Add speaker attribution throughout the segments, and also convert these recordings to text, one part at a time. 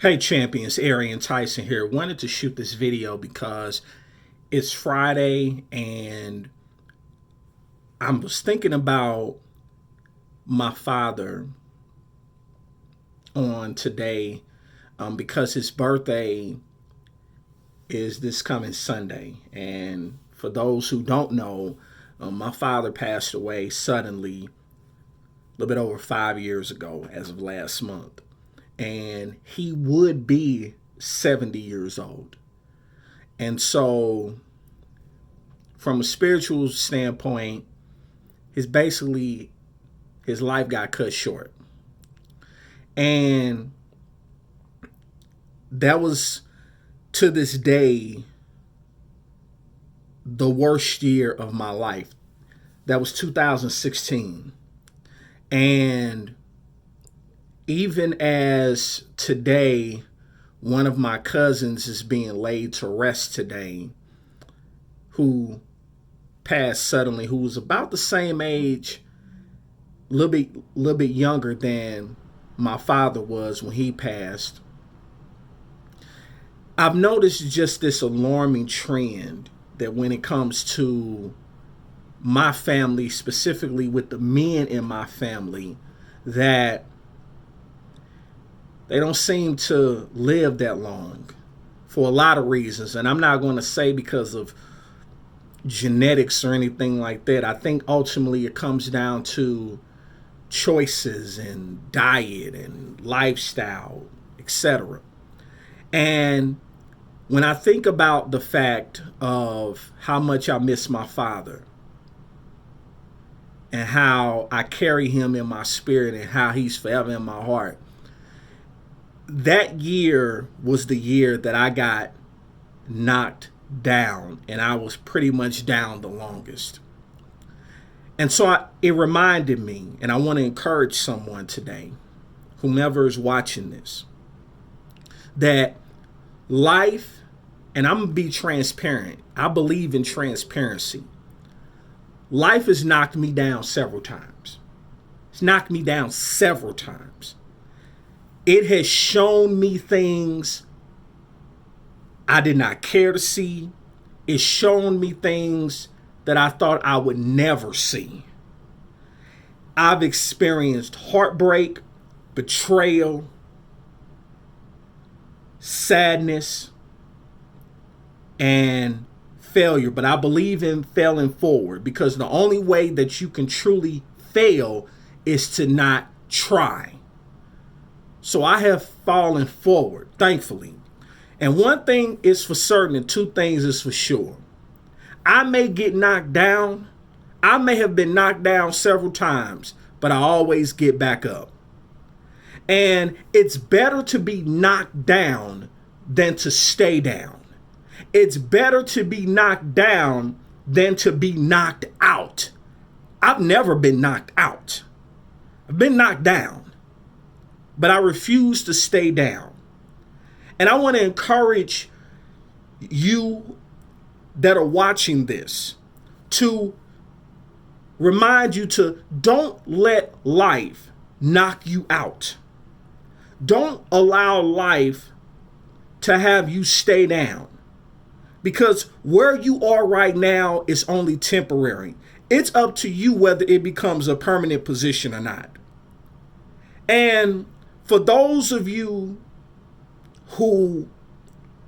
Speaker 1: Hey champions, Arian, Tyson here. Wanted to shoot this video because it's Friday and I was thinking about my father on today because his birthday is this coming Sunday. And for those who don't know, my father passed away suddenly a little bit over 5 years ago as of last month. And he would be 70 years old. And so from a spiritual standpoint, his life got cut short. And that was, to this day, the worst year of my life. That was 2016. And even as today, one of my cousins is being laid to rest today, who passed suddenly, who was about the same age, a little bit younger than my father was when he passed. I've noticed just this alarming trend that when it comes to my family, specifically with the men in my family, that they don't seem to live that long for a lot of reasons. And I'm not going to say because of genetics or anything like that. I think ultimately it comes down to choices and diet and lifestyle, etc. And when I think about the fact of how much I miss my father and how I carry him in my spirit and how he's forever in my heart, that year was the year that I got knocked down, and I was pretty much down the longest. And so it reminded me, and I want to encourage someone today, whomever is watching this, that life, and I'm going to be transparent. I believe in transparency. Life has knocked me down several times. It's knocked me down several times. It has shown me things I did not care to see. It's shown me things that I thought I would never see. I've experienced heartbreak, betrayal, sadness, and failure. But I believe in failing forward, because the only way that you can truly fail is to not try. So I have fallen forward, thankfully. And one thing is for certain, and two things is for sure. I may get knocked down. I may have been knocked down several times, but I always get back up. And it's better to be knocked down than to stay down. It's better to be knocked down than to be knocked out. I've never been knocked out. I've been knocked down. But I refuse to stay down. And I want to encourage you that are watching this to remind you to don't let life knock you out. Don't allow life to have you stay down, because where you are right now is only temporary. It's up to you whether it becomes a permanent position or not. And for those of you who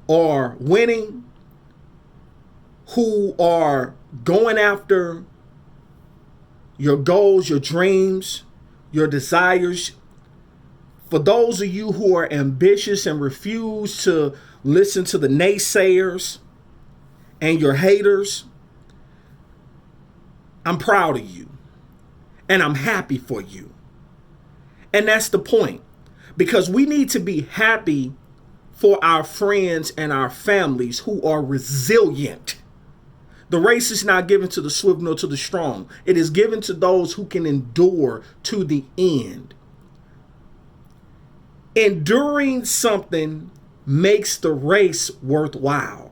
Speaker 1: are winning, who are going after your goals, your dreams, your desires, for those of you who are ambitious and refuse to listen to the naysayers and your haters, I'm proud of you and I'm happy for you. And that's the point. Because we need to be happy for our friends and our families who are resilient. The race is not given to the swift nor to the strong. It is given to those who can endure to the end. Enduring something makes the race worthwhile.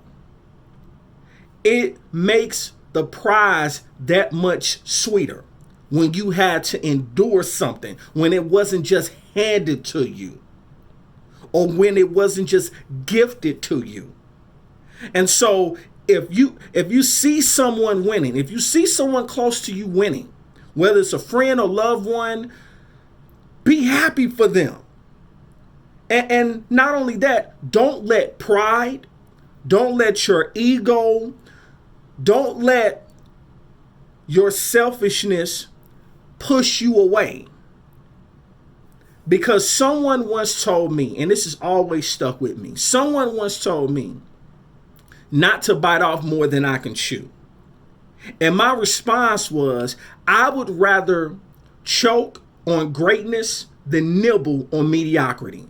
Speaker 1: It makes the prize that much sweeter when you had to endure something, when it wasn't just handed to you. or when it wasn't just gifted to you. And so if you see someone winning, if you see someone close to you winning, whether it's a friend or loved one, be happy for them. And not only that, don't let pride, don't let your ego, don't let your selfishness push you away. Because someone once told me, and this has always stuck with me, someone once told me not to bite off more than I can chew. And my response was, I would rather choke on greatness than nibble on mediocrity.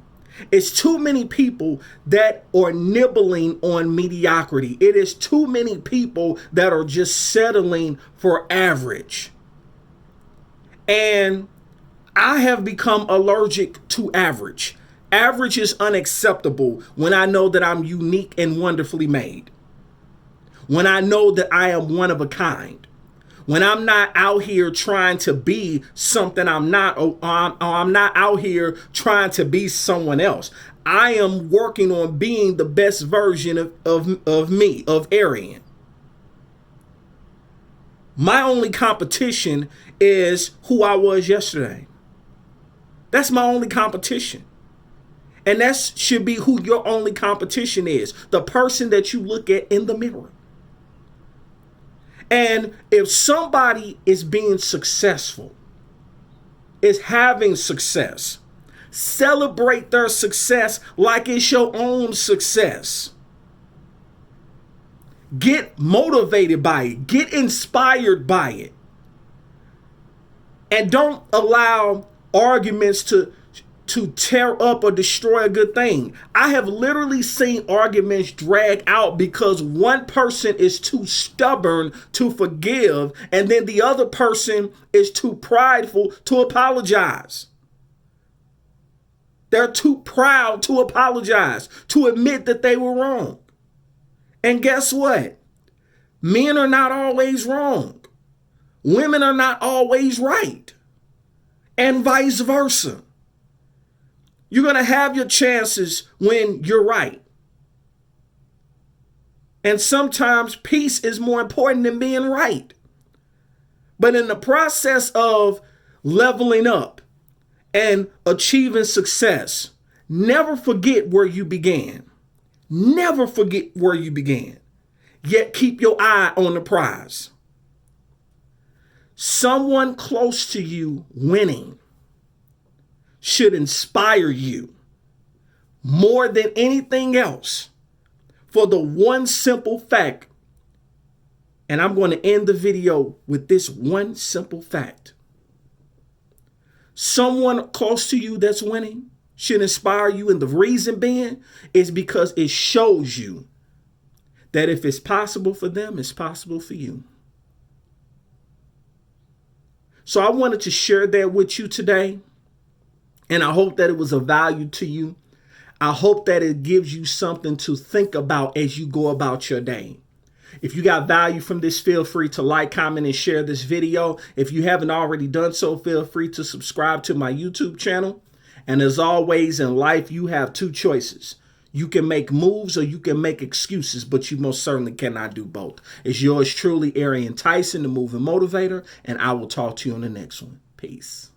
Speaker 1: It's too many people that are nibbling on mediocrity. It is too many people that are just settling for average. And I have become allergic to average. Average is unacceptable when I know that I'm unique and wonderfully made. When I know that I am one of a kind. When I'm not out here trying to be something I'm not, or I'm not out here trying to be someone else. I am working on being the best version of me, of Arian. My only competition is who I was yesterday. That's my only competition. And that should be who your only competition is. The person that you look at in the mirror. And if somebody is being successful, is having success, celebrate their success like it's your own success. Get motivated by it. Get inspired by it. And don't allow arguments to tear up or destroy a good thing. I have literally seen arguments drag out because one person is too stubborn to forgive, and then the other person is too prideful to apologize. They're too proud to apologize, to admit that they were wrong. And guess what? Men are not always wrong. Women are not always right. And vice versa. You're going to have your chances when you're right. And sometimes peace is more important than being right. But in the process of leveling up and achieving success, never forget where you began. Never forget where you began. Yet keep your eye on the prize. Someone close to you winning should inspire you more than anything else, for the one simple fact, and I'm going to end the video with this one simple fact. Someone close to you that's winning should inspire you, and the reason being is because it shows you that if it's possible for them, it's possible for you. So I wanted to share that with you today. And I hope that it was of value to you. I hope that it gives you something to think about as you go about your day. If you got value from this, feel free to like, comment, and share this video. If you haven't already done so, feel free to subscribe to my YouTube channel. And as always in life, you have two choices. You can make moves or you can make excuses, but you most certainly cannot do both. It's yours truly, Arian Tyson, the Moving Motivator, and I will talk to you on the next one. Peace.